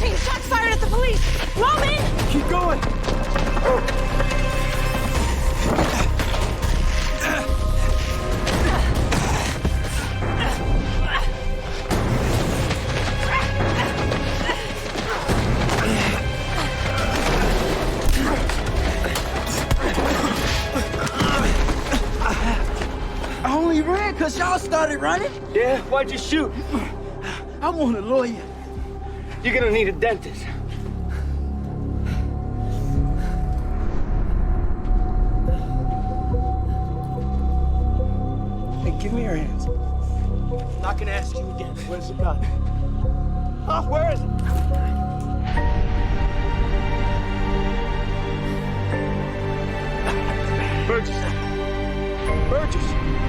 14, shots fired at the police! Roman! Keep going! I only ran because y'all started running. Yeah, why'd you shoot? I want a lawyer. You're gonna need a dentist. Hey, give me your hands. I'm not gonna ask you again. Where's the gun? Huh? Where is it? Burgess. Burgess.